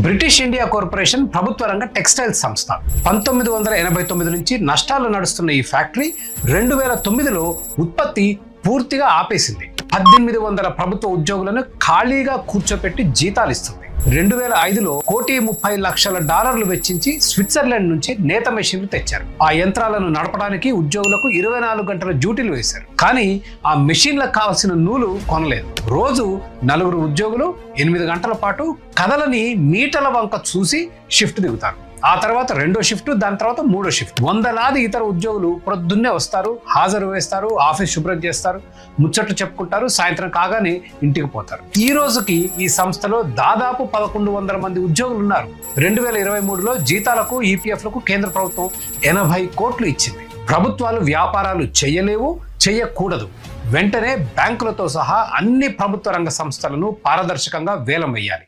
British India corporation ప్రభుత్వ రంగ textile సంస్థ. 1989 నుంచి నష్టాలు నడుస్తున్న ఈ ఫ్యాక్టరీ 2009లో ఉత్పత్తి పూర్తిగా ఆపేసింది. 1800 ప్రభుత్వ ఉద్యోగులను ఖాళీగా కూర్చోపెట్టి జీతాలు ఇస్తుంది. 2005లో $1,30,00,000 వెచ్చించి స్విట్జర్లాండ్ నుంచి నేత మెషిన్లు తెచ్చారు. ఆ యంత్రాలను నడపడానికి ఉద్యోగులకు 24 గంటల డ్యూటీలు వేశారు. కానీ ఆ మెషిన్లకు కావాల్సిన నూలు కొనలేదు. రోజు 4 ఉద్యోగులు 8 గంటల పాటు కథలని మీటల వంక చూసి షిఫ్ట్ దిగుతారు. ఆ తర్వాత 2వ షిఫ్ట్, దాని తర్వాత 3వ షిఫ్ట్. వందలాది ఇతర ఉద్యోగులు ప్రొద్దున్నే వస్తారు, హాజరు వేస్తారు, ఆఫీస్ శుభ్రం చేస్తారు, ముచ్చట్లు చెప్పుకుంటారు, సాయంత్రం కాగానే ఇంటికి పోతారు. ఈ రోజుకి ఈ సంస్థలో దాదాపు 1100 మంది ఉద్యోగులు ఉన్నారు. 2023లో జీతాలకు, ఈపీఎఫ్లకు కేంద్ర ప్రభుత్వం 80 కోట్లు ఇచ్చింది. ప్రభుత్వాలు వ్యాపారాలు చేయలేవు, చేయకూడదు. వెంటనే బ్యాంకులతో సహా అన్ని ప్రభుత్వ రంగ సంస్థలను పారదర్శకంగా వేలం వేయాలి.